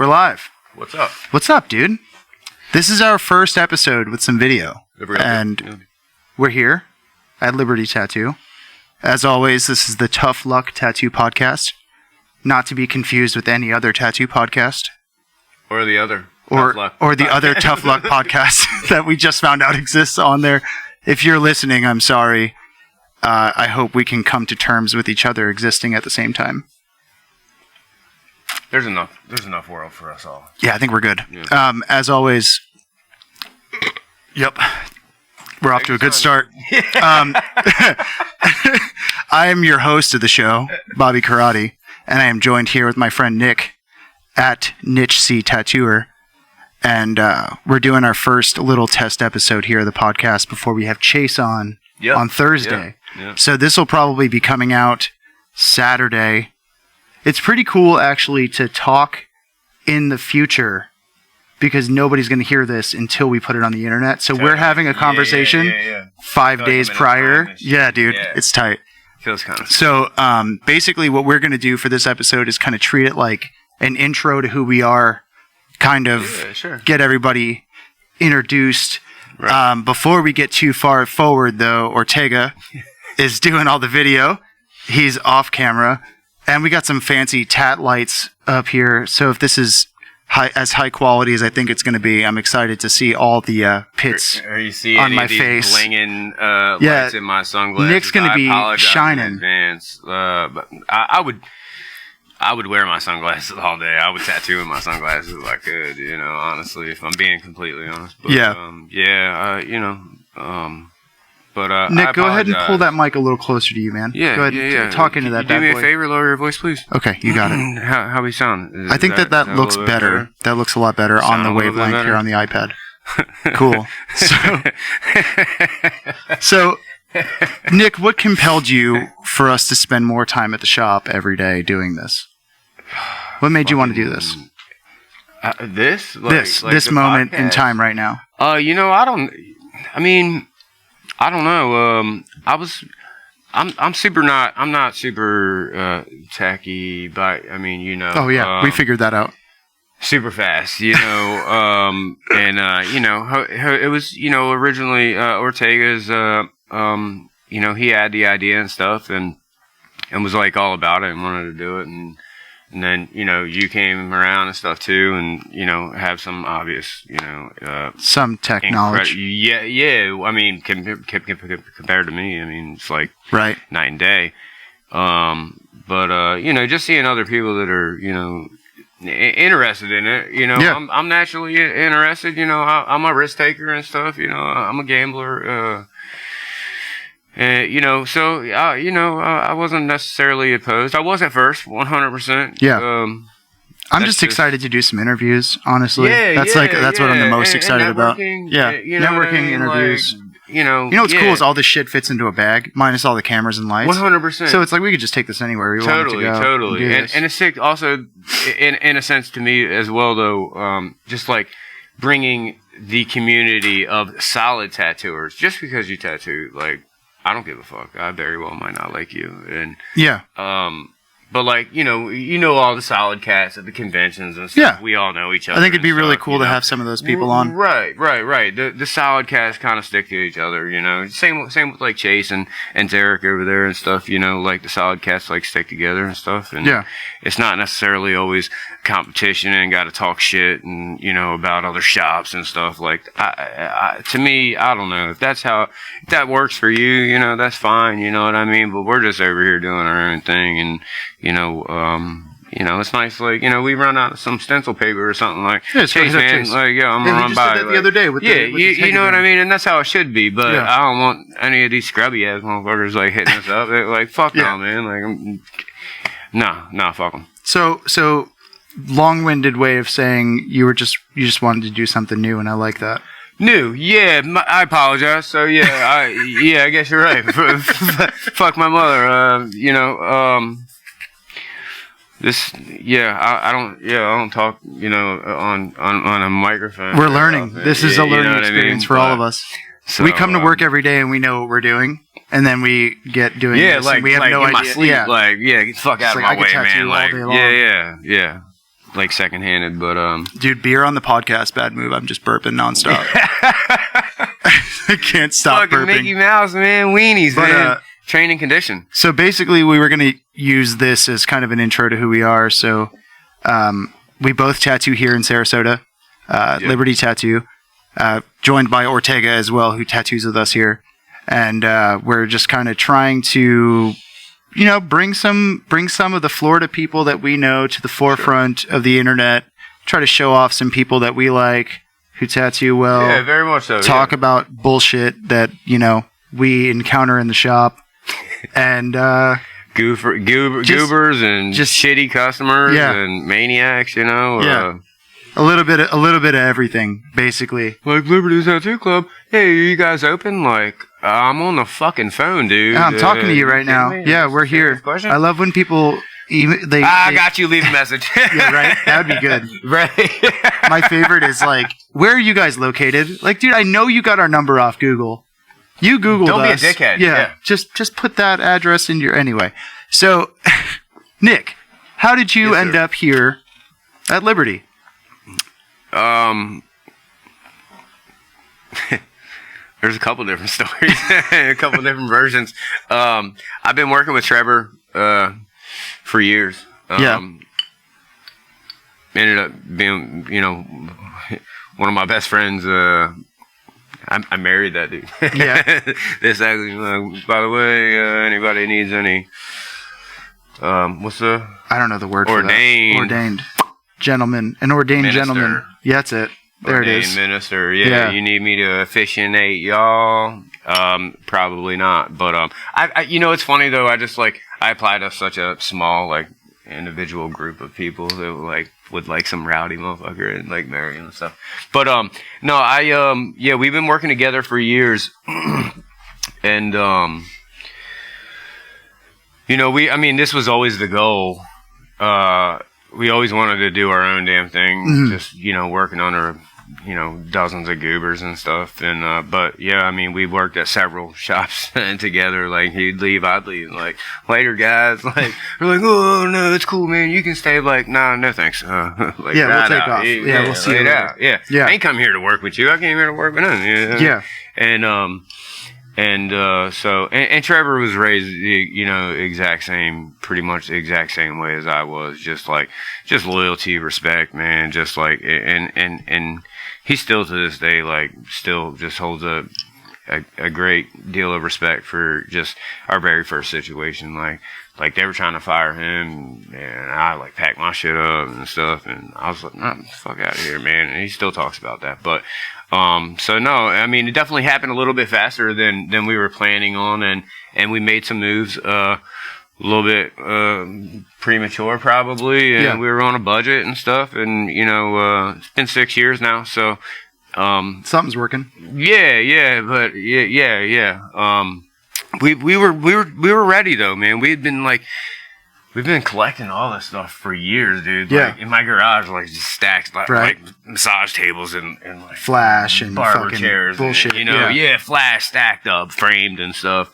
We're live. What's up? What's up, dude? This is our first episode with some video. And we're here at Liberty Tattoo. As always, this is the Tough Luck Tattoo Podcast. Not to be confused with any other tattoo podcast. Or the other. Or the other Tough Luck podcast that we just found out exists on there. If you're listening, I'm sorry. I hope we can come to terms with each other existing at the same time. There's enough world for us all. Yeah, I think we're good. Yeah. As always, yep, we're off to a good start. I am your host of the show, Bobby Karate, and I am joined here with my friend Nick at Niche C Tattooer. And we're doing our first little test episode here of the podcast before we have Chase on Thursday. Yep. So this will probably be coming out Saturday. It's pretty cool, actually, to talk in the future because nobody's going to hear this until we put it on the internet. So we're having a conversation 5 days prior. Yeah, dude, it's tight. Feels kind of. So basically what we're going to do for this episode is kind of treat it like an intro to who we are, kind of get everybody introduced. Right. Before we get too far forward, though, Ortega is doing all the video. He's off camera. And we got some fancy tat lights up here. So if this is as high quality as I think it's going to be, I'm excited to see all the pits Are you see on any my of these face. Blinging lights in my sunglasses? Nick's going to be shining. In advance, but I would wear my sunglasses all day. I would tattoo in my sunglasses if I could, honestly, if I'm being completely honest. But, But Nick, go ahead and pull that mic a little closer to you, man. Yeah, go ahead talk into that bad boy. Do me a favor, lower your voice, please. Okay, you got it. How we sound? I think that looks better. That looks a lot better on the wavelength here on the iPad. Cool. So, Nick, what compelled you for us to spend more time at the shop every day doing this? What made you want to do this? This moment in time right now. I don't know. I'm not super tacky, but Oh yeah, we figured that out. Super fast, it was, originally Ortega's, he had the idea and stuff and was like all about it and wanted to do it and then, you came around and stuff too and, have some obvious, some tech knowledge. Yeah. I mean, compared to me, it's like night and day. But just seeing other people that are, interested in it, I'm naturally interested, I'm a risk taker and stuff, I'm a gambler, I wasn't necessarily opposed. I was at first, 100%. Yeah. I'm just excited to do some interviews, honestly. That's what I'm the most excited about. Yeah. Networking, interviews. What's cool is all this shit fits into a bag, minus all the cameras and lights. 100%. So it's like we could just take this anywhere we want it to go. Totally. And it's sick also, in a sense to me as well, though, just like bringing the community of solid tattooers. Just because you tattoo, like, I don't give a fuck. I very well might not like you. And but like, all the solid cats at the conventions and stuff. Yeah. We all know each other. I think it'd be really cool to have some of those people on. Right. The solid cats kind of stick to each other, Same with like Chase and Derek over there and stuff, like the solid cats like stick together and stuff. And it's not necessarily always competition and got to talk shit and, about other shops and stuff. Like, to me, I don't know. If that works for you, that's fine, you know what I mean? But we're just over here doing our own thing and, it's nice. Like, we run out of some stencil paper or something like. Yeah, Chase, man, like, I'm gonna run by. Did that the other day with you know what I mean, and that's how it should be. But I don't want any of these scrubby ass motherfuckers like hitting us up. They're like, fuck no, man. Like, fuck them. So, long-winded way of saying you just wanted to do something new, and I like that. New, yeah. I apologize. So I guess you're right. Fuck my mother. I don't talk, on a microphone. We're learning. This is a learning experience for all of us. So, we come to work every day and we know what we're doing, and then we get doing this, like and we have no in idea. My sleep, get the fuck out of my way, man. Like, yeah. like secondhanded, but dude, beer on the podcast, bad move. I'm just burping nonstop. I can't stop fucking burping. Mickey Mouse, man, weenies, But, man. Train and condition. So basically, we were going to use this as kind of an intro to who we are. So we both tattoo here in Sarasota, Liberty Tattoo, joined by Ortega as well, who tattoos with us here. And we're just kind of trying to, you know, bring some of the Florida people that we know to the forefront of the internet. Try to show off some people that we like, who tattoo well. Yeah, very much so. Talk about bullshit that, you know, we encounter in the shop. And goobers and just shitty customers and maniacs, you know. Yeah. A little bit of everything, basically. Like Liberty Tattoo Club. Hey, are you guys open? Like, I'm on the fucking phone, dude. I'm talking to you right now. Yeah, we're here. I love when people. I got you. Leave a message. Yeah, right. That would be good. Right. My favorite is like, where are you guys located? Like, dude, I know you got our number off Google. You Googled us. Don't be a dickhead. Yeah. Just put that address in your... Anyway. So, Nick, how did you end up here at Liberty? There's a couple different stories. A couple different versions. I've been working with Trevor for years. Ended up being, you know, one of my best friends... I married that dude. Yeah. This actually, by the way, anybody needs any, what's the? I don't know the word ordained. For that. Ordained. Gentleman. An ordained minister. Gentleman. Yeah, that's it. There ordained it is. Minister. Yeah. You need me to officiate y'all? Probably not. But, I you know, it's funny though. I applied to such a small, like, individual group of people that would like some rowdy motherfucker and like marry him and stuff. But no, we've been working together for years. And you know, this was always the goal. We always wanted to do our own damn thing, just, you know, working under, you know, dozens of goobers and stuff. And but yeah, I mean, we worked at several shops together. Like, he'd leave, I'd leave. Like, later, guys, like, we're like, oh no, it's cool, man, you can stay. Like, nah, no thanks. Like, yeah, we'll take off. Yeah, we'll see you later. Yeah, I ain't come here to work with you. I came here to work with him. Yeah. And so Trevor was raised, you know, pretty much the exact same way as I was. Just loyalty, respect, man. Just like, and he still to this day, like, still just holds a great deal of respect for just our very first situation. Like they were trying to fire him, and I like packed my shit up and stuff, and I was like, nah, fuck out of here, man. And he still talks about that, but so no, I mean, it definitely happened a little bit faster than we were planning on, and we made some moves a little bit premature probably, and we were on a budget and stuff, and you know, it's been 6 years now, so something's working. Yeah, but we were ready though, man. We've been collecting all this stuff for years, dude. Yeah. Like, in my garage, like, just stacks, like massage tables and like Flash and barber chairs, bullshit. And, you know, Flash stacked up, framed and stuff.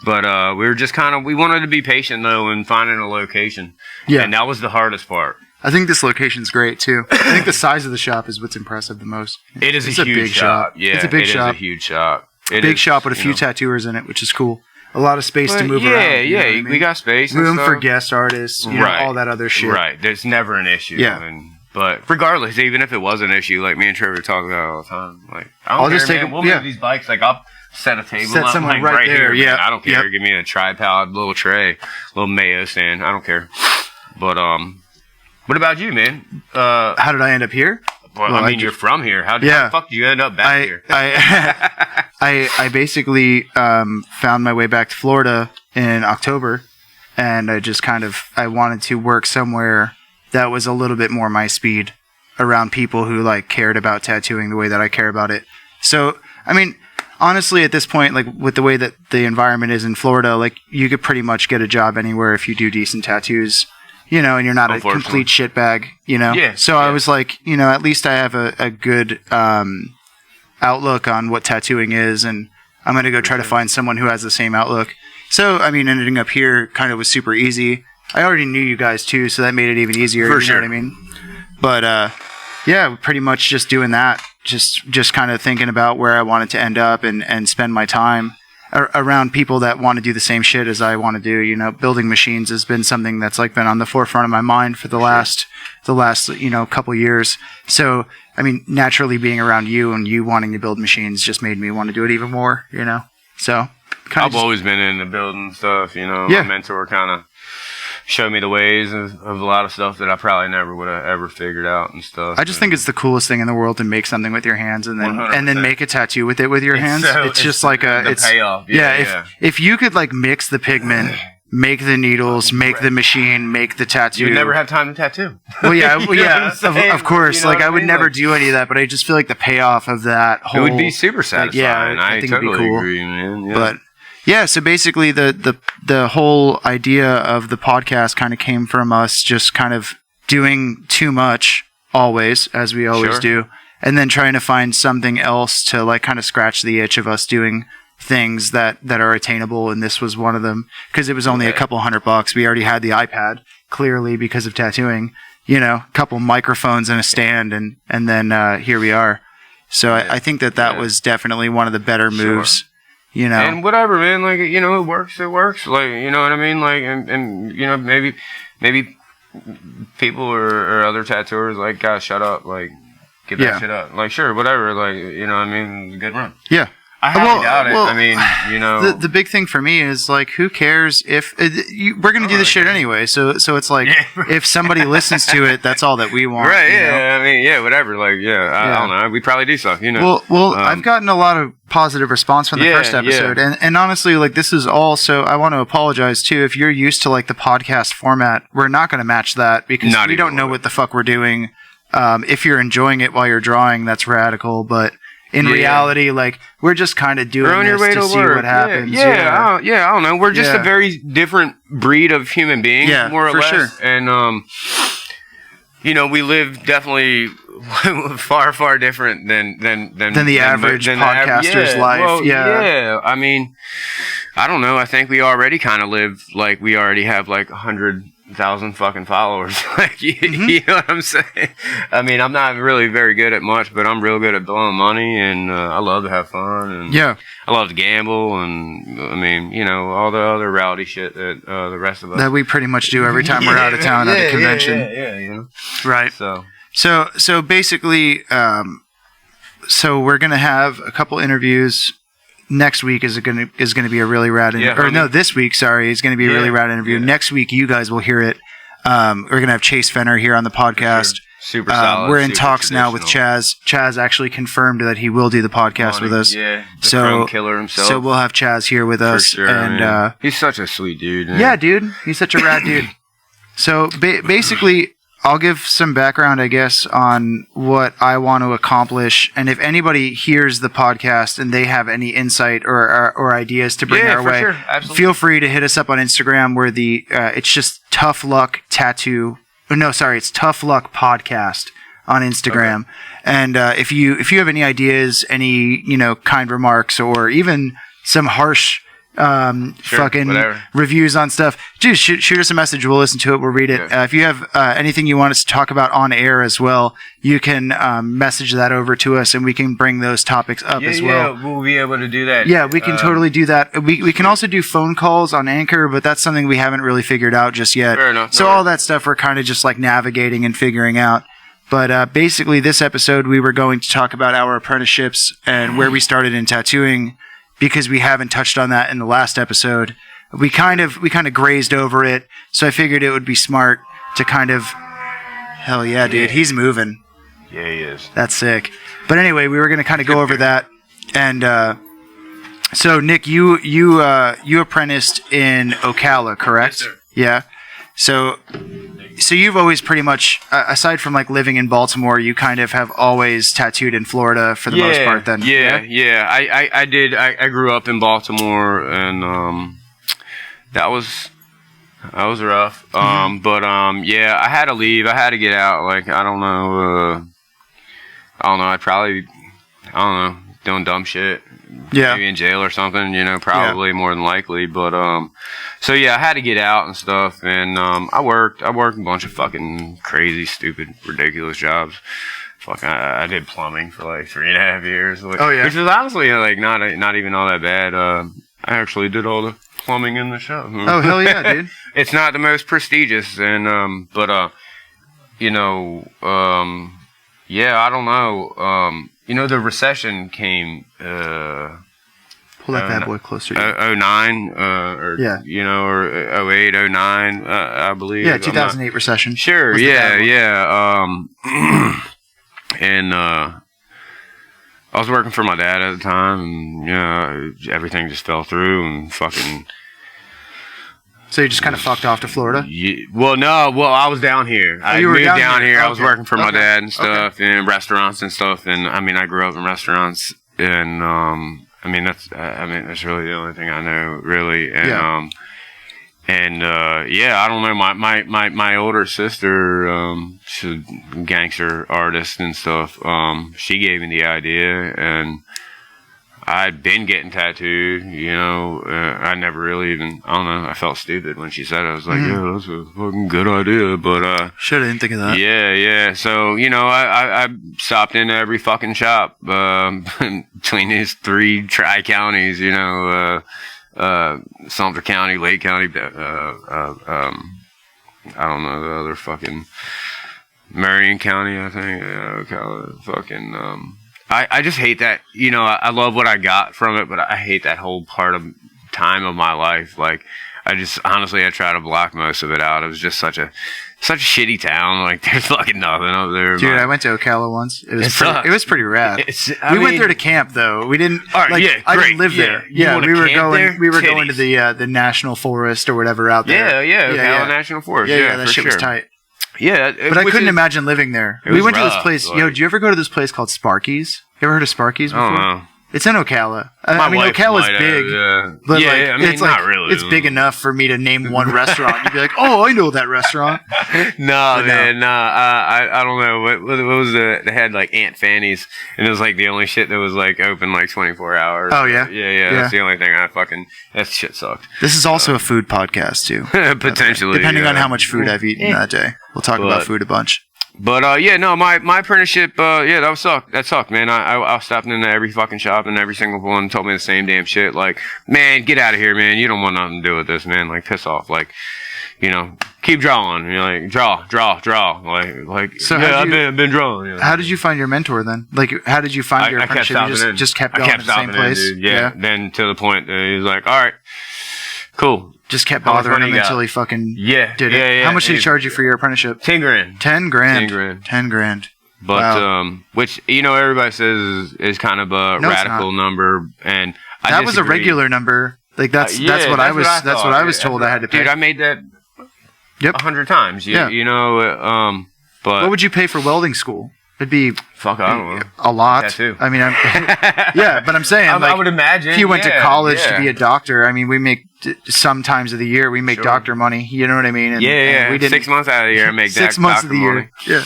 But we were just we wanted to be patient though and finding a location. Yeah, and that was the hardest part. I think this location's great too. I think the size of the shop is what's impressive the most. It's a huge shop. Yeah, it's a big shop. It's a huge shop. Big shop with a few tattooers in it, which is cool. A lot of space to move around. Yeah, I mean? We got space. Room for guest artists, you know, all that other shit. Right. There's never an issue. Yeah. But regardless, even if it was an issue, like me and Trevor talk about it all the time. Like, I'll just take we'll move these bikes. Like, I'll set a table up like, right there. Yeah. Man. I don't care. Give me a tripod, little tray, little mayo stand. I don't care. But what about you, man? How did I end up here? Well, I mean, you're from here. How the fuck did you end up back here? I basically found my way back to Florida in October, and I just I wanted to work somewhere that was a little bit more my speed, around people who like cared about tattooing the way that I care about it. So, I mean, honestly, at this point, like with the way that the environment is in Florida, like you could pretty much get a job anywhere if you do decent tattoos. You know, and you're not a complete shitbag, you know? Yeah. So I was like, you know, at least I have a good outlook on what tattooing is, and I'm going to go try to find someone who has the same outlook. So, I mean, ending up here kind of was super easy. I already knew you guys, too, so that made it even easier. You know what I mean? But yeah, pretty much just doing that. Just kind of thinking about where I wanted to end up and spend my time around people that want to do the same shit as I want to do. You know, building machines has been something that's like been on the forefront of my mind for the last couple years. So, I mean, naturally being around you and you wanting to build machines just made me want to do it even more, you know? So, I've always been into building stuff, you know. Yeah. My mentor kind of showed me the ways of a lot of stuff that I probably never would have ever figured out and stuff. I just think it's the coolest thing in the world to make something with your hands and then make a tattoo with it with your hands. It's just like it's payoff. Yeah, if you could like mix the pigment, make the needles, make the machine, make the tattoo. You'd never have time to tattoo. Well, yeah, of course. You know like I would never do any of that, but I just feel like the payoff of that whole. It would be super satisfying. Like, I think totally it'd be cool. agree, man. Yeah. But yeah, so basically the whole idea of the podcast kind of came from us just kind of doing too much always, as we always do, and then trying to find something else to like kind of scratch the itch of us doing things that are attainable, and this was one of them because it was only a couple $100. We already had the iPad, clearly because of tattooing, you know, a couple microphones and a stand, and then here we are. So I think that was definitely one of the better moves. You know, and whatever, man. Like, you know, it works. Like, you know what I mean. Like, and you know, maybe people or other tattooers like, guys, shut up. Like, give that shit up. Like, sure, whatever. Like, you know what I mean. Good run. Yeah. I highly doubt it. I mean, you know, the big thing for me is like, who cares if we're gonna do this shit anyway? So it's like, if somebody listens to it, that's all that we want, right? You know? I mean, whatever. Like, I don't know. We probably do stuff, you know. Well, I've gotten a lot of positive response from the first episode, and honestly, like, this is all. So I want to apologize too if you're used to like the podcast format. We're not going to match that because we don't know what the fuck we're doing. If you're enjoying it while you're drawing, that's radical, but. In reality, like, we're just kind of doing this to see what happens. I don't know. We're just a very different breed of human beings, more or less. Sure. And, you know, we live definitely far, far different than the average podcaster's life. Well, I mean, I don't know. I think we already kind of live like we already have like 100,000 fucking followers. Like, you know what I'm saying? I mean, I'm not really very good at much, but I'm real good at blowing money, and I love to have fun, and I love to gamble, and I mean, you know, all the other rowdy shit that the rest of us that we pretty much do every time we're out of town at a convention. You know, right. So basically, so we're gonna have a couple interviews. Next week is going to be a really rad interview. This week, sorry, is going to be a really rad interview. Next week, you guys will hear it. We're going to have Chase Fenner here on the podcast. Sure. Super solid. We're in talks now with Chaz. Chaz actually confirmed that he will do the podcast with us. Yeah, the Chrome Killer himself. So we'll have Chaz here with us. For sure, and he's such a sweet dude. Man. Yeah, dude. He's such a rad dude. So basically, I'll give some background, I guess, on what I want to accomplish. And if anybody hears the podcast and they have any insight or ideas to bring our way, feel free to hit us up on Instagram where it's just Tough Luck Tattoo. Oh, no, sorry, it's Tough Luck Podcast on Instagram. Okay. And if you have any ideas, any, you know, kind remarks, or even some harsh reviews on stuff, just shoot us a message. We'll listen to it. We'll read it. If you have anything you want us to talk about on air as well, you can message that over to us, and we can bring those topics up as well. Yeah, we'll be able to do that. Yeah, we can totally do that. We can also do phone calls on Anchor, but that's something we haven't really figured out just yet. Fair enough. So all that stuff we're kind of just like navigating and figuring out. But basically, this episode we were going to talk about our apprenticeships and where we started in tattooing, because we haven't touched on that in the last episode. We kind of grazed over it, so I figured it would be smart to kind of... Hell yeah, dude, he's moving. Yeah, he is. That's sick. But anyway, we were going to kind of go over that. And so, Nick, you apprenticed in Ocala, correct? Yes, sir. Yeah. So you've always pretty much, aside from like living in Baltimore, you kind of have always tattooed in Florida for the most part then. Yeah. I did. I grew up in Baltimore, and that was rough. But I had to leave. I had to get out. Like, I don't know. I'd probably, doing dumb shit, maybe in jail or something, you know, probably more than likely. But so yeah, I had to get out and stuff, and I worked a bunch of fucking crazy, stupid, ridiculous jobs. Fuck, I did plumbing for like 3.5 years. Which is honestly like not even all that bad. I actually did all the plumbing in the show. Oh hell yeah, dude! It's not the most prestigious, and but you know, yeah, I don't know. You know, the recession came. Pull that bad boy closer. 09, or you know, or 08, 09, I believe. Yeah, 2008 recession. Sure, yeah. And I was working for my dad at the time, and you know, everything just fell through and fucking. So you just kind of fucked off to Florida? Yeah, well, I was down here. I moved down here. Okay. I was working for my dad and stuff, in restaurants and stuff. And I mean, I grew up in restaurants, and I mean, that's really the only thing I know, really. And I don't know. My older sister, she's a gangster artist and stuff. She gave me the idea, and I'd been getting tattooed, you know. I never really even, I don't know, I felt stupid when she said it. I was like, yeah, that's a fucking good idea, but shit, I didn't think of that. Yeah. So, you know, I stopped into every fucking shop between these 3 tri-counties, you know, Sumter County, Lake County, I don't know, the other fucking Marion County, I think, fucking, I just hate that, you know, I love what I got from it, but I hate that whole part of time of my life. Like, I try to block most of it out. It was just such a shitty town. Like, there's fucking nothing up there. Dude, I went to Ocala once. It was pretty rad. We went there to camp though. We didn't. I didn't live there. Yeah, we were going to the national forest or whatever out there. Ocala National Forest. Yeah, that shit was tight. Yeah, but I couldn't imagine living there. We went to this place. Like, did you ever go to this place called Sparky's? You ever heard of Sparky's before? I don't know. It's in Ocala. I mean, Ocala's big, but it's like, not really. It's big enough for me to name one restaurant. You'd be like, "Oh, I know that restaurant." No. I don't know. What was they had like Aunt Fanny's, and it was like the only shit that was like open like 24 hours. Oh yeah. Yeah. That's the only thing that shit sucked. This is also a food podcast too, potentially, depending on how much food I've eaten that day. We'll talk about food a bunch. But my apprenticeship, that sucked, man. I stopped into every fucking shop, and every single one told me the same damn shit. Like, man, get out of here, man. You don't want nothing to do with this, man. Like, piss off. Like, you know, keep drawing. You're like, draw. Like, so yeah, I've been drawing. You know? How did you find your mentor then? Like, how did you find your apprenticeship? You just kept going to the same place? Dude. Yeah. Then to the point that he was like, all right, cool. Just kept bothering him until he fucking did it. Yeah. How much did he charge you for your apprenticeship? $10,000. $10,000. But which, you know, everybody says is kind of a radical number, and that was a regular number. Like that's what I was told I had to pay. Dude, I made that 100 times. You know, but what would you pay for welding school? It'd be I don't know, a lot. Tattoo. I mean, but I'm saying, I would imagine if you went to college to be a doctor. I mean, we make some times of the year we make doctor money. You know what I mean? And we did 6 months out of the year. I make 6 months of the year. Yeah.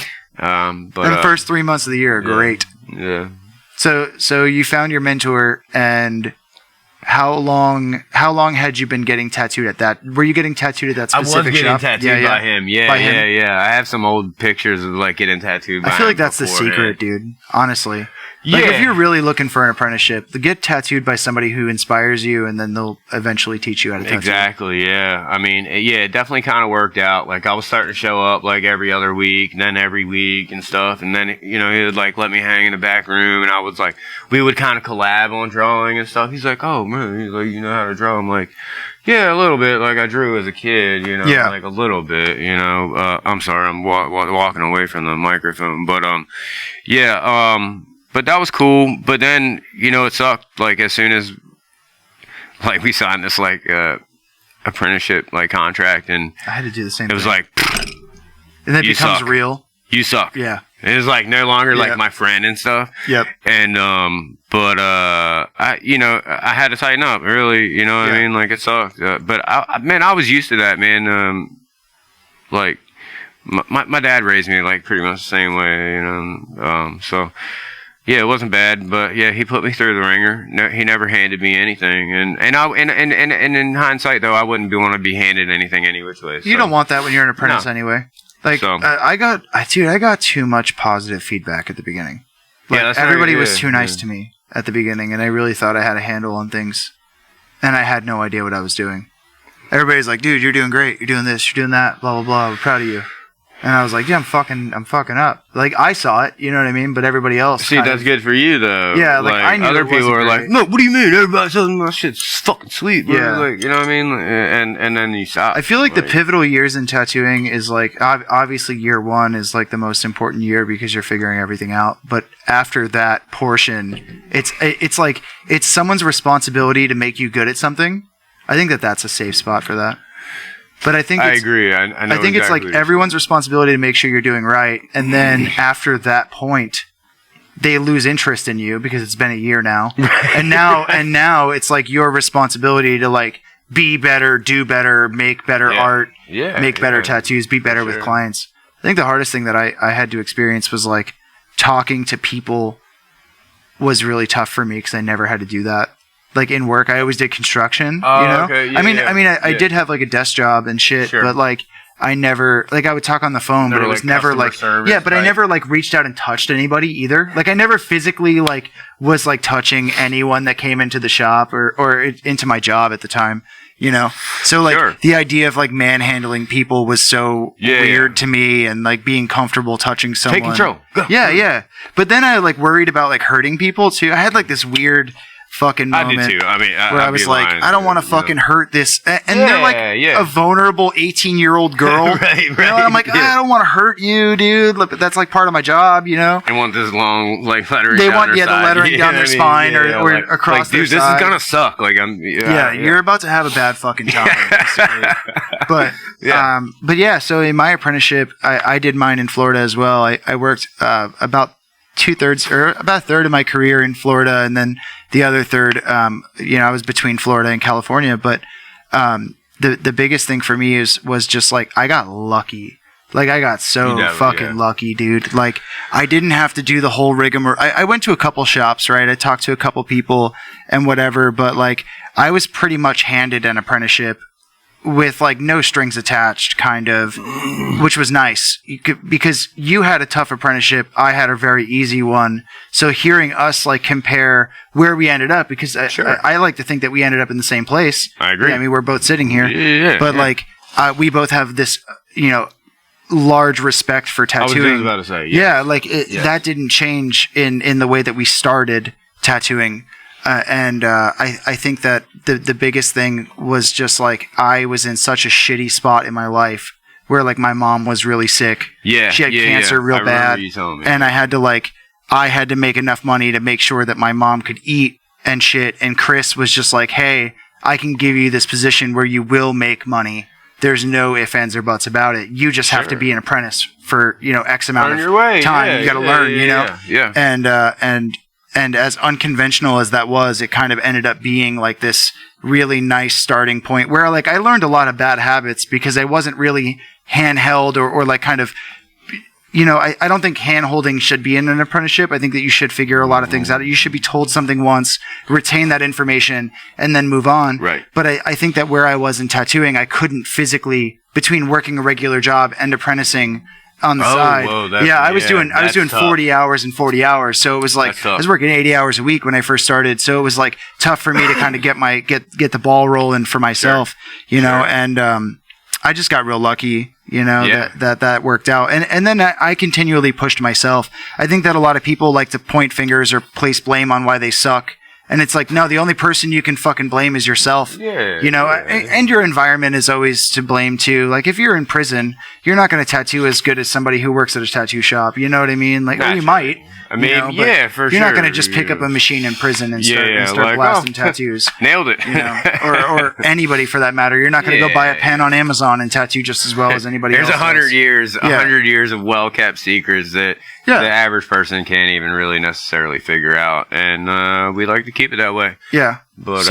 But the first 3 months of the year are great. Yeah. So you found your mentor, and how long had you been getting tattooed at that? Were you getting tattooed at that specific shop? I was getting tattooed by him. Yeah. I have some old pictures of like getting tattooed by him. I feel like that's the secret, dude. Honestly. Like, if you're really looking for an apprenticeship, get tattooed by somebody who inspires you, and then they'll eventually teach you how to tattoo. Exactly, yeah. I mean, it definitely kind of worked out. Like, I was starting to show up, like, every other week, and then every week and stuff. And then, you know, he would, like, let me hang in the back room, and I was, like, we would kind of collab on drawing and stuff. He's like, oh, man, he's like, you know how to draw? I'm like, yeah, a little bit. Like, I drew as a kid, you know, like, a little bit, you know. I'm sorry, I'm walking away from the microphone. But, but that was cool. But then, you know, it sucked. Like, as soon as, like, we signed this, like, apprenticeship, like, contract, and I had to do the same thing. It was like, and then it becomes real. You suck. Yeah. It was, like, no longer, like, my friend and stuff. Yep. And, but, I had to tighten up, really. You know what I mean? Like, it sucked. But, I was used to that, man. Like, my dad raised me, like, pretty much the same way, you know. So... Yeah, it wasn't bad, but yeah, he put me through the ringer. No, he never handed me anything, and in hindsight, though, I wouldn't want to be handed anything any which way. So. You don't want that when you're an apprentice anyway. Like, so. I got too much positive feedback at the beginning. Like, yeah, everybody was too nice to me at the beginning, and I really thought I had a handle on things, and I had no idea what I was doing. Everybody's like, "Dude, you're doing great. You're doing this. You're doing that. Blah blah blah. We're proud of you." And I was like, yeah, I'm fucking up. Like, I saw it, you know what I mean? But everybody else. See, that's good for you, though. Yeah, like I knew other people are like, no, what do you mean? Everybody says my shit's fucking sweet. Bro. Yeah. Like, you know what I mean? And then you stop. I feel like the pivotal years in tattooing is like, obviously year one is like the most important year because you're figuring everything out. But after that portion, it's like, it's someone's responsibility to make you good at something. I think that's a safe spot for that. But I think I agree. I know think it's like everyone's responsibility to make sure you're doing right, and then after that point, they lose interest in you because it's been a year now, and now it's like your responsibility to like be better, do better, make better art, make better tattoos, be better with clients. I think the hardest thing that I had to experience was like talking to people was really tough for me because I never had to do that. Like in work, I always did construction. Oh, you know, okay. Yeah, I did have like a desk job and shit, but like I never I would talk on the phone, but it was never like service, but I never like reached out and touched anybody either. Like I never physically like was like touching anyone that came into the shop or into my job at the time. You know, so like the idea of like manhandling people was so weird to me, and like being comfortable touching someone. Take control. Go. Yeah. But then I like worried about like hurting people too. I had like this weird fucking moment. I did too. I mean, where I was like, I don't want to fucking hurt this, and they're like a vulnerable 18-year-old girl. right. You know, and I'm like, I don't want to hurt you, dude. But that's like part of my job, you know. They want this long like lettering. They down want their the side. lettering down their spine or like, across their dude, side. this is gonna suck. Like I'm. You're about to have a bad fucking time. But yeah. So in my apprenticeship, I did mine in Florida as well. I worked about 2/3 or about a third of my career in Florida, and then the other third, I was between Florida and California. But the biggest thing for me was just like I got lucky. Like I got so fucking lucky, dude. Like I didn't have to do the whole rigmarole. I went to a couple shops, right? I talked to a couple people and whatever, but like I was pretty much handed an apprenticeship with like no strings attached, kind of, which was nice because you had a tough apprenticeship. I had a very easy one. So hearing us like compare where we ended up, because I like to think that we ended up in the same place. I agree. Yeah, I mean, we're both sitting here, but like we both have this, large respect for tattooing. I was just about to say, that didn't change in the way that we started tattooing. I think that the biggest thing was just like I was in such a shitty spot in my life where like my mom was really sick. Yeah, she had cancer real bad, and I had to make enough money to make sure that my mom could eat and shit. And Chris was just like, "Hey, I can give you this position where you will make money. There's no ifs, ands, or buts about it. You just have to be an apprentice for X amount of time. You got to learn, And as unconventional as that was, it kind of ended up being like this really nice starting point where like I learned a lot of bad habits because I wasn't really handheld or like kind of, I don't think hand-holding should be in an apprenticeship. I think that you should figure a lot of things out. You should be told something once, retain that information, and then move on. Right. But I think that where I was in tattooing, I couldn't physically, between working a regular job and apprenticing on the side. Whoa, I was doing 40 hours and 40 hours. So it was like I was working 80 hours a week when I first started. So it was like tough for me to kind of get the ball rolling for myself, and I just got real lucky, that worked out. And then I continually pushed myself. I think that a lot of people like to point fingers or place blame on why they suck. And it's like, no, the only person you can fucking blame is yourself. And your environment is always to blame too. Like if you're in prison, you're not going to tattoo as good as somebody who works at a tattoo shop. You know what I mean? Like, you might. I mean, for sure. You're not going to just pick up a machine in prison and start blasting tattoos. Nailed it. Or anybody for that matter. You're not going to go buy a pen on Amazon and tattoo just as well as anybody else. There's 100 years of well-kept secrets that the average person can't even really necessarily figure out, and we like to keep it that way. Yeah. But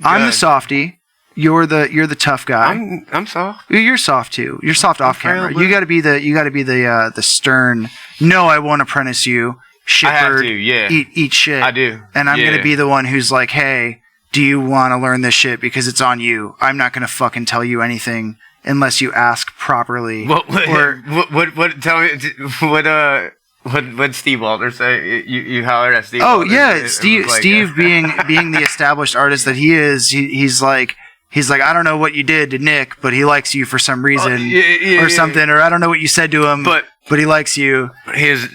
I'm the softie. You're the tough guy. I'm soft. You're soft too. You're soft off camera. You got to be the stern. No, I won't apprentice you. shipper, yeah. eat shit. I do. And I'm going to be the one who's like, hey, do you want to learn this shit? Because it's on you. I'm not going to fucking tell you anything unless you ask properly. What tell me, what Steve Walter say? You hollered at Steve Walter? Yeah. Steve being the established artist that he is, he's like, I don't know what you did to Nick, but he likes you for some reason or something. Or I don't know what you said to him, but he likes you. He's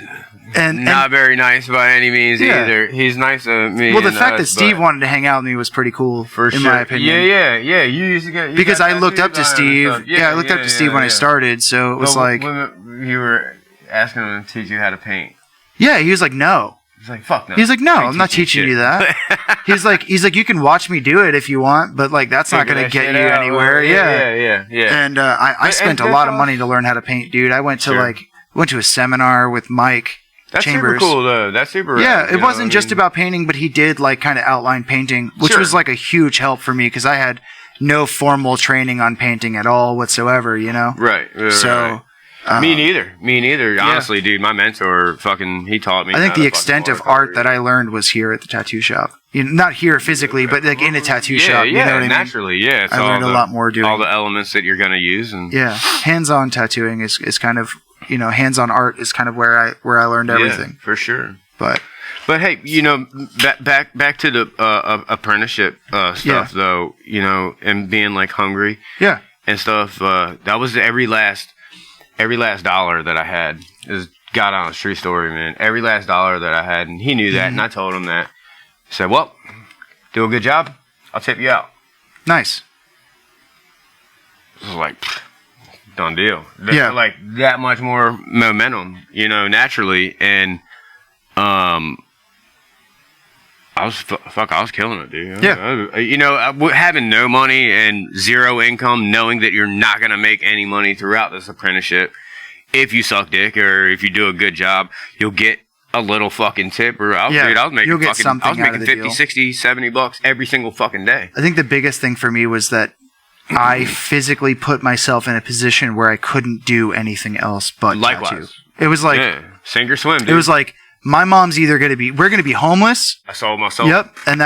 not very nice by any means either. He's nice to me. Well, the fact that Steve wanted to hang out with me was pretty cool, in my opinion. Yeah. You used to get... Because I looked up to Steve. I looked up to Steve when I started, so it was like... You were asking him to teach you how to paint. Yeah, he was like, no. He's like, fuck no. He's like, no, I'm not teaching you that. he's like, you can watch me do it if you want, but like that's not going to get you anywhere. Yeah. And I spent a lot of money to learn how to paint, dude. I went to a seminar with Mike Chambers. That's super cool, though. That's super rad. Yeah, it wasn't just about painting, but he did like kind of outline painting, which was like a huge help for me because I had no formal training on painting at all whatsoever, you know? Right. So... Me neither. Honestly, dude, my mentor he taught me. I think the extent of art that I learned was here at the tattoo shop. Not here physically, but like in a tattoo shop. You know what I mean? Naturally, yeah. I learned a lot more doing all the elements that you're gonna use, and hands-on tattooing is kind of hands-on art is kind of where I learned everything. For sure. But hey, back to the apprenticeship stuff though, and being like hungry, and stuff. That was every last dollar that I had. Is got on a true story, man. Every last dollar that I had, and he knew that, and I told him that. He said, "Well, do a good job. I'll tip you out." Nice. It was like, done deal. Like that much more momentum, naturally, and I was killing it, dude. Having no money and zero income, knowing that you're not gonna make any money throughout this apprenticeship. If you suck dick or if you do a good job, you'll get a little fucking tip. Or I was making $50, 60, $70 every single fucking day. I think the biggest thing for me was that I physically put myself in a position where I couldn't do anything else but tattoo. It was like sink or swim, dude. It was like my mom's either we're going to be homeless. I sold myself. Yep. And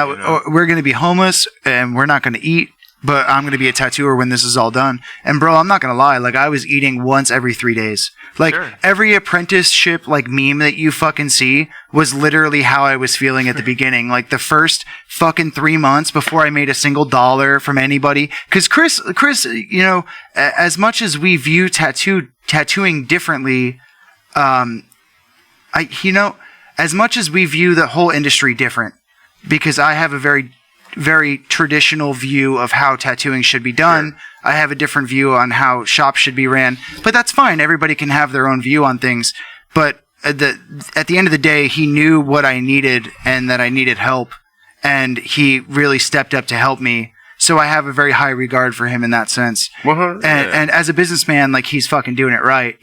we're going to be homeless and we're not going to eat, but I'm going to be a tattooer when this is all done. And bro, I'm not going to lie. Like I was eating once every 3 days. Like every apprenticeship like meme that you fucking see was literally how I was feeling at the beginning. Like the first fucking 3 months before I made a single dollar from anybody. Cause Chris, as much as we view tattooing differently, as much as we view the whole industry different, because I have a very, very traditional view of how tattooing should be done. I have a different view on how shops should be ran, but that's fine. Everybody can have their own view on things. But at the end of the day, he knew what I needed and that I needed help, and he really stepped up to help me. So I have a very high regard for him in that sense. And as a businessman, like he's fucking doing it right,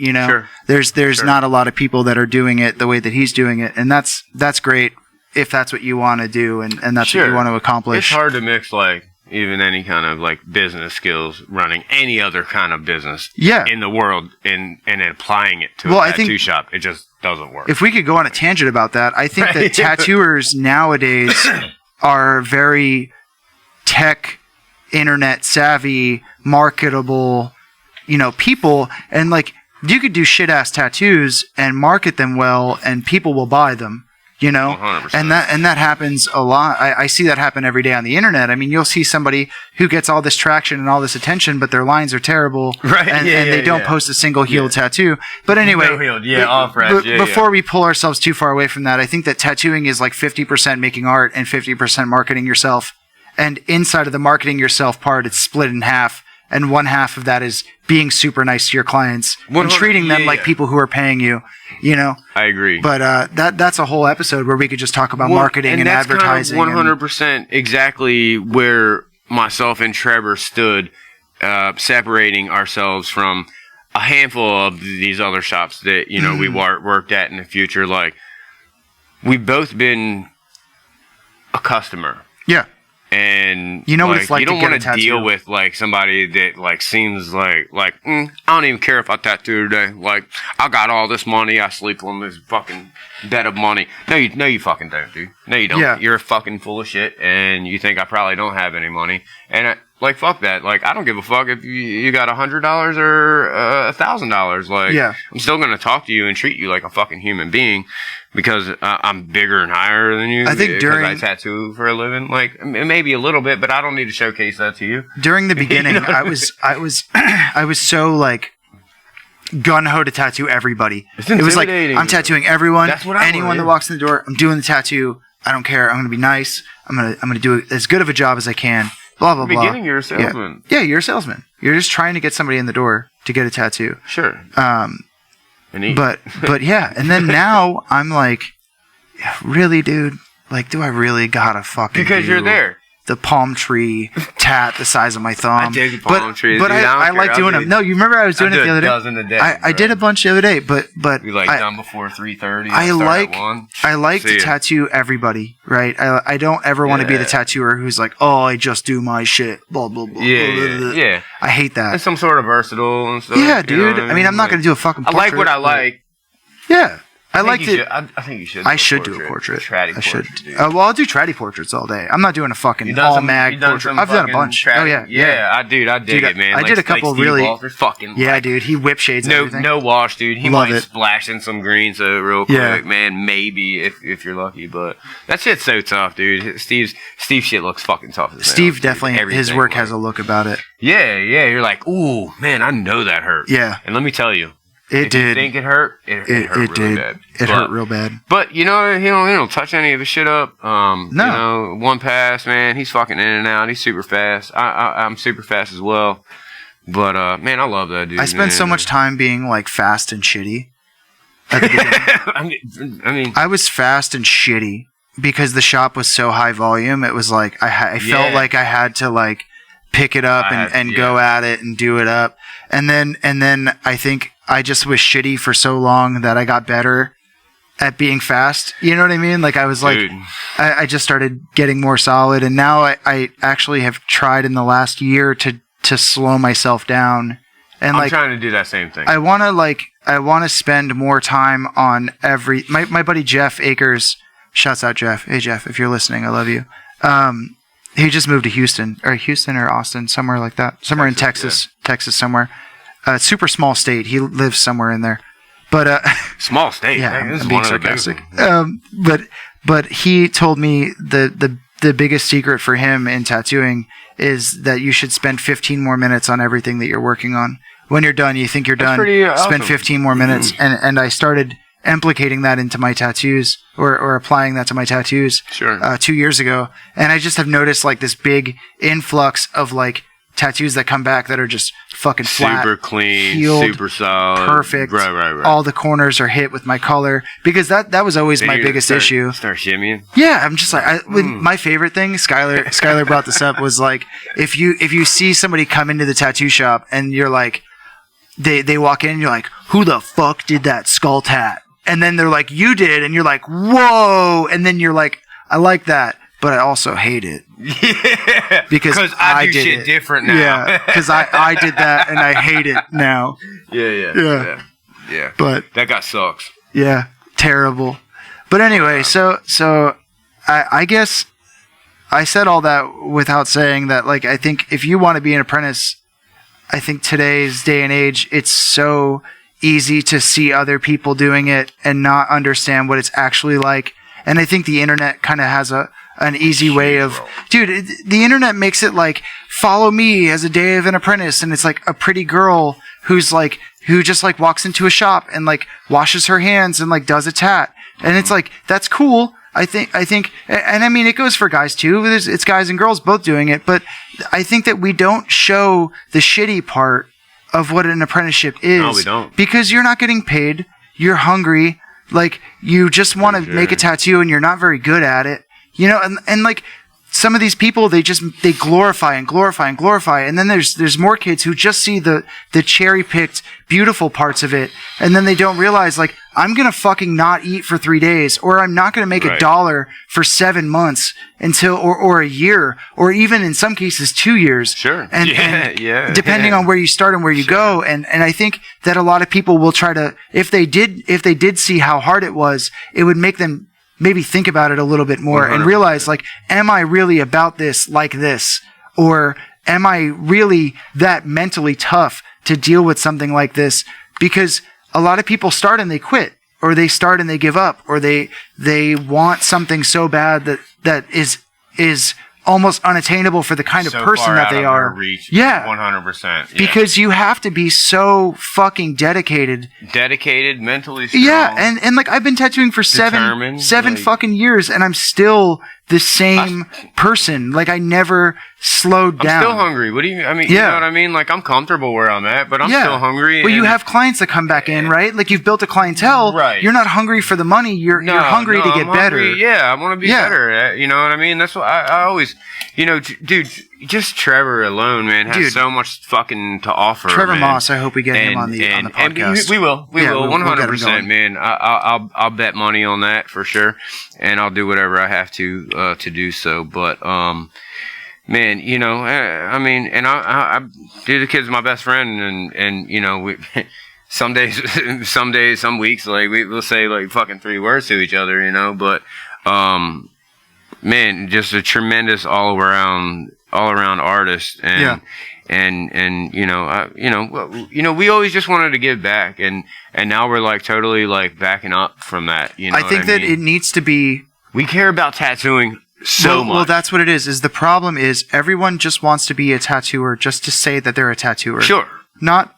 There's not a lot of people that are doing it the way that he's doing it, and that's great if that's what you want to do and that's what you want to accomplish. It's hard to mix like even any kind of like business skills running any other kind of business in the world and applying it to a tattoo shop. It just doesn't work. If we could go on a tangent about that, I think that tattooers nowadays are very tech, internet savvy, marketable, people, and like you could do shit ass tattoos and market them well and people will buy them, 100%. and that happens a lot. I see that happen every day on the internet. I mean, you'll see somebody who gets all this traction and all this attention, but their lines are terrible, and they don't post a single healed tattoo. But anyway, before we pull ourselves too far away from that, I think that tattooing is like 50% making art and 50% marketing yourself. And inside of the marketing yourself part, it's split in half. And one half of that is being super nice to your clients and treating them like people who are paying you, I agree. But that's a whole episode where we could just talk about marketing and advertising. Kind of 100% exactly where myself and Trevor stood, separating ourselves from a handful of these other shops that, we worked at in the future. Like, we've both been a customer. Yeah. And you know what it's like you don't want to deal with like somebody that like seems like I don't even care if I tattoo today. Like, I got all this money, I sleep on this fucking bed of money. No, you fucking don't, dude. No, you don't. Yeah. You're fucking full of shit, and you think I probably don't have any money. And like, fuck that. Like, I don't give a fuck if you got $100 or $1,000. Like, yeah. I'm still gonna talk to you and treat you like a fucking human being because I'm bigger and higher than you. I think during I tattoo for a living, like maybe a little bit, but I don't need to showcase that to you. During the beginning, you know? I was so like gun ho to tattoo everybody. It was like I'm tattooing everyone. That's what anyone that walks in the door. I'm doing the tattoo. I don't care. I'm gonna be nice. I'm gonna do as good of a job as I can. Blah blah blah. In the beginning, you're a salesman. Yeah, you're a salesman. You're just trying to get somebody in the door to get a tattoo. Sure. But yeah, and then now I'm like, really, dude? Like, do I really gotta fucking because you're there. The palm tree tat the size of my thumb. I dig the palm trees. But I like doing them. No, you remember I was doing it the other day. A day I did a bunch the other day, but you like done before 3:30. I like to tattoo everybody, right? I don't ever want to be the tattooer who's like, oh, I just do my shit, blah blah blah. Yeah. I hate that. It's some sort of versatile and stuff. Yeah, dude. I mean, I'm not gonna do a fucking portrait. I like what I like. Yeah. I think you should. I should do a portrait. Trad portrait. Well, I'll do trad portraits all day. I'm not doing a fucking all mag portrait. I've done a bunch. Oh yeah, I dig it, man. I did a couple really. Fucking. Yeah, dude. He whip shades. No wash, dude. He might splash in some green so real quick, man. Maybe if you're lucky, but that shit's so tough, dude. Steve's shit looks fucking tough. Steve definitely. His work has a look about it. Yeah. You're like, ooh, man. I know that hurt. Yeah. And let me tell you. If you think it hurt? It hurt really bad. It hurt real bad. But he don't touch any of his shit up. No. One pass, man. He's fucking in and out. He's super fast. I'm super fast as well. But man, I love that dude. I spent so much time being like fast and shitty. At the beginning. I was fast and shitty because the shop was so high volume. It was like I felt like I had to like pick it up and go at it and do it up. And then I think I just was shitty for so long that I got better at being fast. You know what I mean? Like I was like, I just started getting more solid. And now I actually have tried in the last year to slow myself down. And I'm trying to do that same thing. I want to spend more time on my buddy Jeff Akers. Shouts out Jeff. Hey Jeff, if you're listening, I love you. He just moved to Houston or Austin, somewhere like that. Somewhere in Texas somewhere. Super small state. He lives somewhere in there. But small state. Yeah, I'm being sarcastic. But he told me the biggest secret for him in tattooing is that you should spend 15 more minutes on everything that you're working on. When you're done, you think you're done. Spend 15 more minutes. And I started implicating that into my tattoos or applying that to my tattoos 2 years ago. And I just have noticed like this big influx of like tattoos that come back that are just fucking flat, super clean, healed, super solid, perfect. Right. All the corners are hit with my color because that was always my biggest issue. Start shimmying. Yeah, I'm just like my favorite thing. Skylar brought this up was like if you see somebody come into the tattoo shop and you're like they walk in and you're like, who the fuck did that skull tat? And then they're like, you did, and you're like, whoa, and then you're like, I like that, but I also hate it. Yeah, because I do did shit it. Different now. Yeah, because I did that and I hate it now. Yeah. But that guy sucks. Yeah, terrible. But anyway, so I guess I said all that without saying that. Like, I think if you want to be an apprentice, I think today's day and age, it's so easy to see other people doing it and not understand what it's actually like. And I think the internet kind of has an easy way of, dude, the internet makes it like, follow me as a day of an apprentice. And it's like a pretty girl who just like walks into a shop and like washes her hands and like does a tat. And it's like, that's cool. I think, and I mean, it goes for guys too. It's guys and girls both doing it. But I think that we don't show the shitty part of what an apprenticeship is. No, we don't. Because you're not getting paid. You're hungry. Like, you just want to make a tattoo and you're not very good at it. You know, and like, some of these people, they glorify and glorify and glorify. And then there's more kids who just see the cherry picked beautiful parts of it. And then they don't realize, like, I'm going to fucking not eat for 3 days, or I'm not going to make $1 for 7 months or a year, or even in some cases 2 years. Sure. And depending on where you start and where you go. And I think that a lot of people will try to, if they did see how hard it was, it would make them maybe think about it a little bit more 100%. And realize, like, am I really about this like this? Or am I really that mentally tough to deal with something like this? Because a lot of people start and they quit, or they start and they give up, or they want something so bad that is almost unattainable for the kind of person that they are. Reach, 100%. Yeah. Because you have to be so fucking dedicated, mentally strong. Yeah, and like, I've been tattooing for seven fucking years, and I'm still the same person. Like, I never slowed down. I'm still hungry. What do you? I mean, you know what I mean? Like, I'm comfortable where I'm at, but I'm still hungry. Well, you have clients that come back in, right? Like, you've built a clientele. Right. You're not hungry for the money. You're hungry to get better. Yeah, I want to be better. You know what I mean? That's what I always, dude. Just Trevor alone, man, has so much fucking to offer. Trevor Moss, I hope we get him on the podcast. And we will, 100%, man. I'll bet money on that for sure, and I'll do whatever I have to do so. But man, I mean, and I do. The kid's my best friend, and we. Some days, some weeks, like we'll say like fucking 3 words to each other, but man, just a tremendous all around artist, and we always just wanted to give back, and now we're like totally like backing up from that. I think that it needs to be. We care about tattooing so much. Well, that's what it is. Is the problem is everyone just wants to be a tattooer just to say that they're a tattooer. Sure. Not.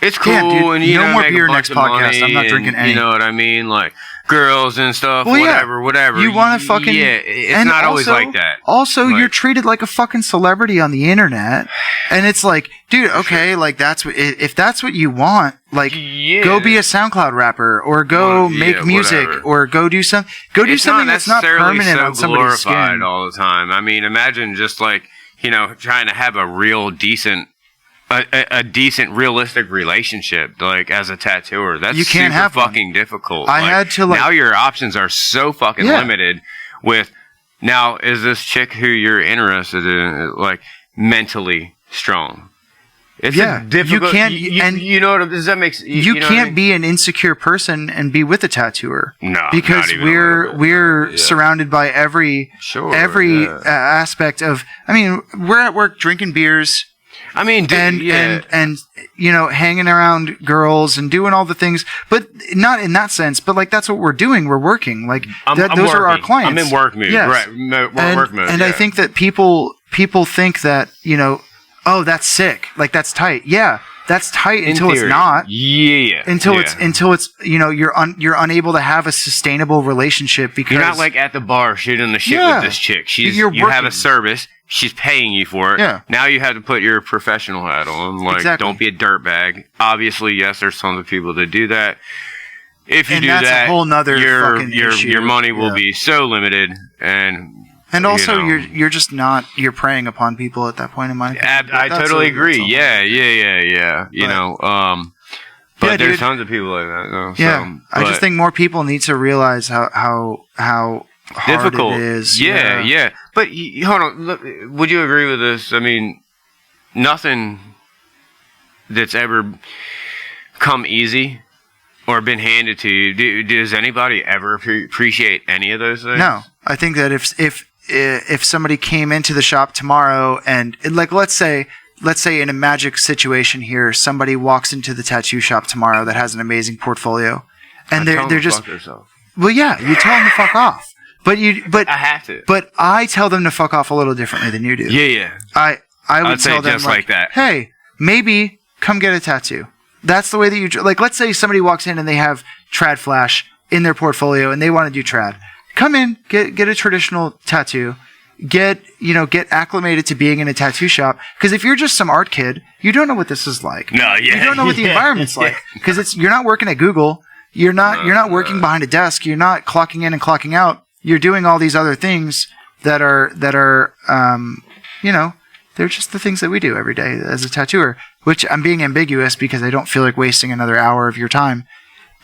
It's cool, dude, and no more beer next podcast. I'm not drinking any. You know what I mean? Like girls and stuff, whatever. You want to fucking it's not always like that. Also, you're treated like a fucking celebrity on the internet, and it's like, dude, okay, like that's what if that's what you want, like go be a SoundCloud rapper, or go make music, or go do something that's not permanent on somebody's skin all the time. I mean, imagine just like trying to have a real decent. A decent, realistic relationship, like as a tattooer, that's super have fucking difficult. I had to now your options are so fucking limited. With now, is this chick who you're interested in like mentally strong? It's difficult. You can't, does that make you can't be an insecure person and be with a tattooer. No, because we're surrounded by every aspect of. I mean, we're at work drinking beers. I mean, and hanging around girls and doing all the things, but not in that sense. But like that's what we're doing. We're working. Like those are our clients. I'm in work mood. Yes. Right, work mode. And I think that people think that oh, that's sick. Like that's tight. Yeah, that's tight until it's not. Yeah. Until it's you're unable to have a sustainable relationship because you're not like at the bar shooting the shit with this chick. You have a service. She's paying you for it. Yeah. Now you have to put your professional hat on. Like, Don't be a dirtbag. Obviously, yes, there's tons of people that do that. If you do that, a whole nother fucking issue. Your money will be so limited, and also you're just not preying upon people at that point in my opinion. I totally agree. Yeah. But there's tons of people like that. Though, yeah. I just think more people need to realize how hard difficult it is. Yeah. But hold on, look, would you agree with this? I mean, nothing that's ever come easy or been handed to you. Does anybody ever appreciate any of those things? No, I think that if somebody came into the shop tomorrow and like let's say in a magic situation here, somebody walks into the tattoo shop tomorrow that has an amazing portfolio, and they're just well, yeah, you tell them to fuck off. But I have to. But I tell them to fuck off a little differently than you do. Yeah. I would tell them just like that. Hey, maybe come get a tattoo. That's the way that you like. Let's say somebody walks in and they have trad flash in their portfolio and they want to do trad. Come in, get a traditional tattoo. Get acclimated to being in a tattoo shop. Because if you're just some art kid, you don't know what this is like. No, yeah. You don't know what the environment's like. Because you're not working at Google. You're not working behind a desk. You're not clocking in and clocking out. You're doing all these other things that are they're just the things that we do every day as a tattooer, which I'm being ambiguous because I don't feel like wasting another hour of your time.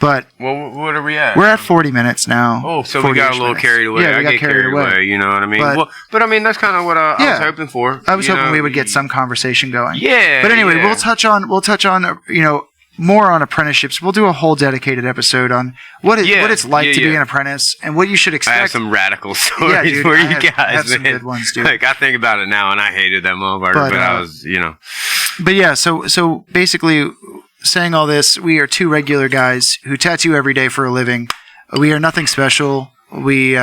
But well, what are we at? We're at 40 minutes now. Oh, so we got a little carried away. Yeah, we got carried away. You know what I mean? But I mean, that's kind of what I was hoping for. I was hoping we would get some conversation going. Yeah. But anyway, we'll touch on more on apprenticeships. We'll do a whole dedicated episode on what it's like to be an apprentice and what you should expect. I have some radical stories for you guys. I have some good ones, dude. Like, I think about it now, and I hated that motherfucker, but I was, But yeah, so basically, saying all this, we are two regular guys who tattoo every day for a living. We are nothing special. We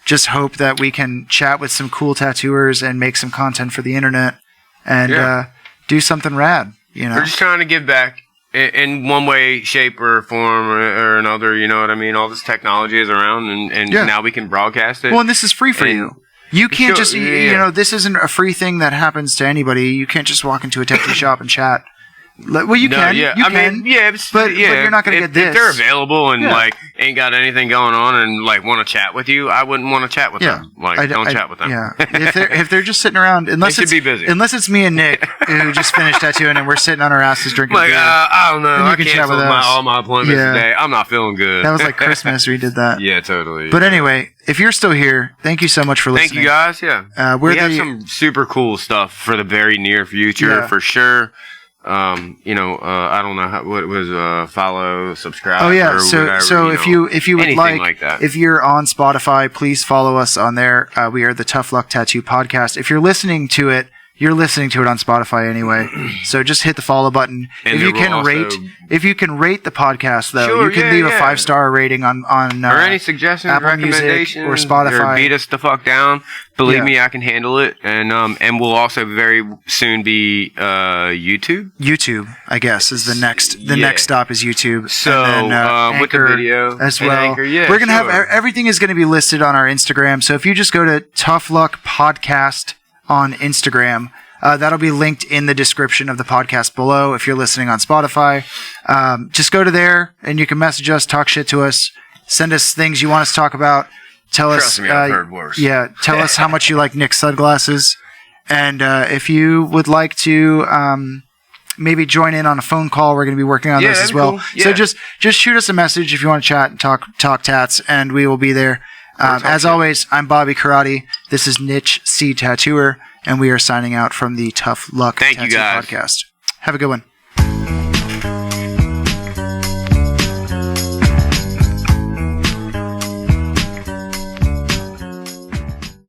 just hope that we can chat with some cool tattooers and make some content for the internet and do something rad. We're just trying to give back in one way, shape, or form or another. You know what I mean? All this technology is around, and now we can broadcast it. Well, and this is free for you. You can't just, this isn't a free thing that happens to anybody. You can't just walk into a tattoo shop and chat. Well, you can. Yeah. You can. But you're not going to get this. If they're available and ain't got anything going on and want to chat with you, I wouldn't want to chat with them. Don't chat with them. Yeah. if they're just sitting around, unless they should be busy. Unless it's me and Nick who just finished tattooing and we're sitting on our asses drinking beer. I don't know. I canceled all my appointments today. I'm not feeling good. That was like Christmas. We did that. Yeah, totally. But anyway, if you're still here, thank you so much for listening. Thank you guys. Yeah. We have some super cool stuff for the very near future for sure. I don't know what was follow, subscribe. Oh yeah, or so whatever, so if you would like that. If you're on Spotify, please follow us on there. We are the Tough Luck Tattoo Podcast. If you're listening to it on Spotify anyway. So just hit the follow button. And if you can rate the podcast though, you can leave a 5-star rating on or any suggestions, Apple recommendations, Music or Spotify. Or beat us the fuck down. Believe me, I can handle it. And we'll also very soon be YouTube. YouTube, I guess, is the next stop is YouTube. So and then, with the video as well. Anchor, we're gonna have everything is gonna be listed on our Instagram. So if you just go to Tough Luck Podcast on Instagram, that'll be linked in the description of the podcast below. If you're listening on Spotify, just go to there and you can message us, talk shit to us, send us things you want us to talk about. Trust me, I've heard worse. Yeah, tell us how much you like Nick's sunglasses, and if you would like to maybe join in on a phone call, we're going to be working on this as well. Cool. Yeah. So just shoot us a message if you want to chat and talk tats, and we will be there. As always, I'm Bobby Karate. This is Niche C Tattooer, and we are signing out from the Tough Luck Tattoo Podcast. Have a good one.